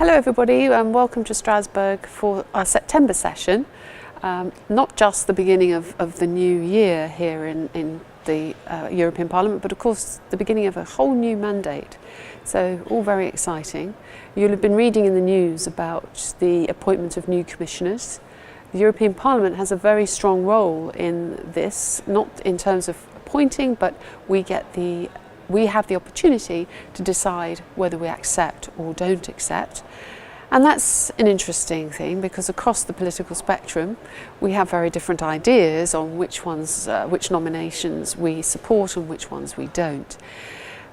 Hello everybody and welcome to Strasbourg for our September session. Not just the beginning of the new year here in the European Parliament, but of course the beginning of a whole new mandate. So all very exciting. You'll have been reading in the news about the appointment of new commissioners. The European Parliament has a very strong role in this, not in terms of appointing, but we have the opportunity to decide whether we accept or don't accept. And that's an interesting thing because across the political spectrum we have very different ideas on which nominations we support and which ones we don't.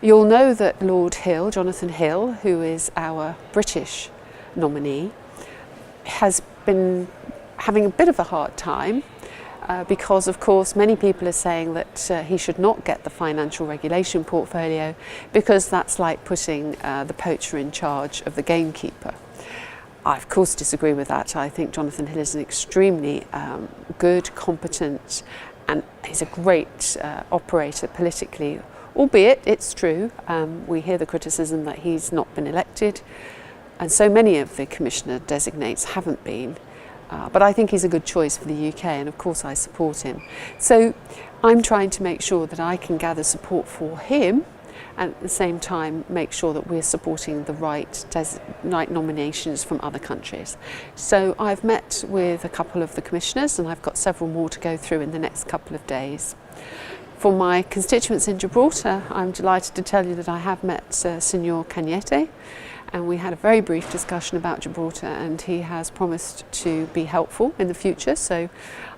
You'll know that Lord Hill, Jonathan Hill, who is our British nominee, has been having a bit of a hard time because of course many people are saying that he should not get the financial regulation portfolio because that's like putting the poacher in charge of the gamekeeper. I of course disagree with that. I think Jonathan Hill is an extremely good, competent, and he's a great operator politically, albeit it's true, we hear the criticism that he's not been elected and so many of the commissioner designates haven't been. But I think he's a good choice for the UK and of course I support him. So I'm trying to make sure that I can gather support for him and at the same time make sure that we're supporting the right nominations from other countries. So I've met with a couple of the commissioners and I've got several more to go through in the next couple of days. For my constituents in Gibraltar, I'm delighted to tell you that I have met Senor Cañete, and we had a very brief discussion about Gibraltar and he has promised to be helpful in the future, so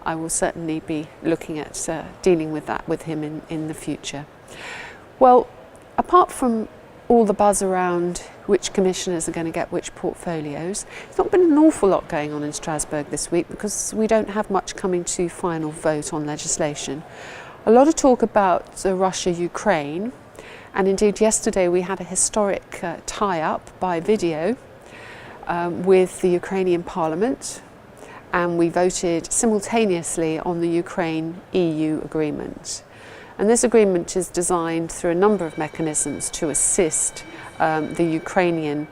I will certainly be looking at dealing with that with him in the future. Well, apart from all the buzz around which commissioners are going to get which portfolios, there's not been an awful lot going on in Strasbourg this week because we don't have much coming to final vote on legislation. A lot of talk about Russia-Ukraine. And indeed yesterday we had a historic tie-up by video with the Ukrainian Parliament, and we voted simultaneously on the Ukraine-EU agreement. And this agreement is designed through a number of mechanisms to assist the Ukrainian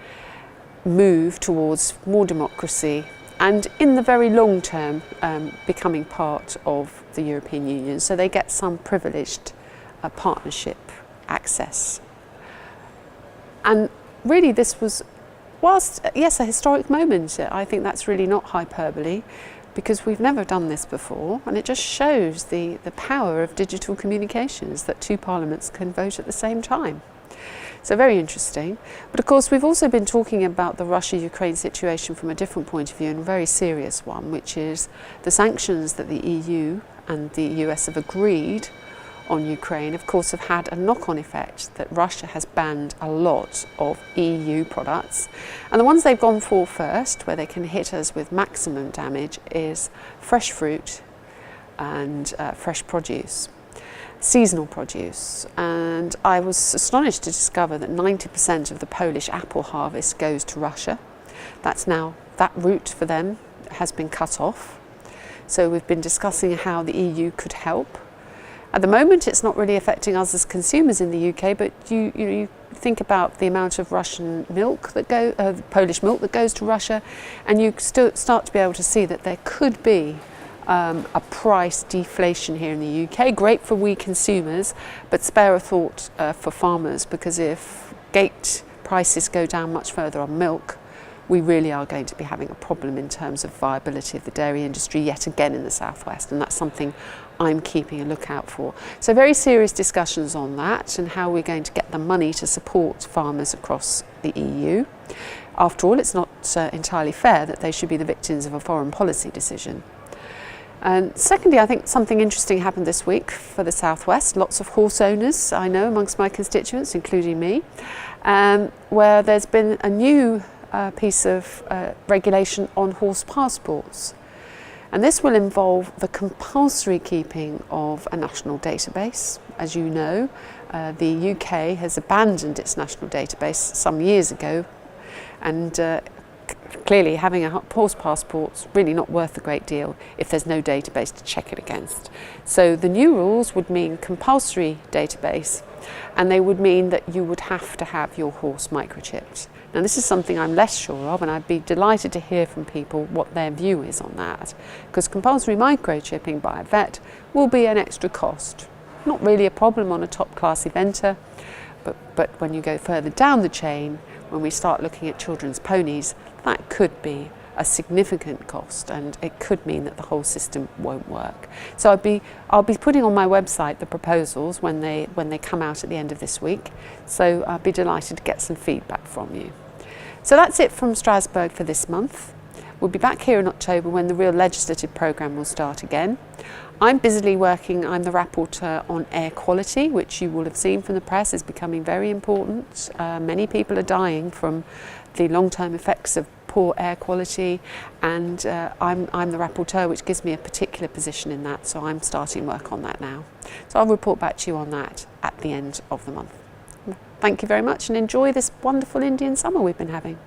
move towards more democracy and in the very long term becoming part of the European Union. So they get some privileged partnership access. And really this was, whilst yes a historic moment, I think that's really not hyperbole because we've never done this before, and it just shows the power of digital communications that two parliaments can vote at the same time. So very interesting. But of course we've also been talking about the Russia-Ukraine situation from a different point of view, and a very serious one, which is the sanctions that the EU and the US have agreed on Ukraine, of course, have had a knock-on effect that Russia has banned a lot of EU products. And the ones they've gone for first, where they can hit us with maximum damage, is fresh fruit and fresh produce, seasonal produce. And I was astonished to discover that 90% of the Polish apple harvest goes to Russia. That's now, that route for them has been cut off. So we've been discussing how the EU could help. At the moment it's not really affecting us as consumers in the UK, but you think about the amount of Russian milk that Polish milk that goes to Russia, and you still start to be able to see that there could be a price deflation here in the UK. Great for we consumers, but spare a thought for farmers, because if gate prices go down much further on milk, we really are going to be having a problem in terms of viability of the dairy industry yet again in the southwest, and that's something I'm keeping a lookout for. So very serious discussions on that and how we're going to get the money to support farmers across the EU. After all, it's not entirely fair that they should be the victims of a foreign policy decision. And secondly, I think something interesting happened this week for the southwest. Lots of horse owners I know amongst my constituents, including me, where there's been a new piece of regulation on horse passports. And this will involve the compulsory keeping of a national database. As you know, the UK has abandoned its national database some years ago, and clearly having a horse passport's really not worth a great deal if there's no database to check it against. So the new rules would mean compulsory database and they would mean that you would have to have your horse microchipped. Now this is something I'm less sure of, and I'd be delighted to hear from people what their view is on that, because compulsory microchipping by a vet will be an extra cost. Not really a problem on a top class eventer, but when you go further down the chain, when we start looking at children's ponies, that could be a significant cost, and it could mean that the whole system won't work. So I'll be putting on my website the proposals when they come out at the end of this week. So I'll be delighted to get some feedback from you. So that's it from Strasbourg for this month. We'll be back here in October when the real legislative programme will start again. I'm busily working, I'm the rapporteur on air quality, which you will have seen from the press is becoming very important. Many people are dying from the long-term effects of poor air quality, and I'm the rapporteur, which gives me a particular position in that, so I'm starting work on that now. So I'll report back to you on that at the end of the month. Thank you very much, and enjoy this wonderful Indian summer we've been having.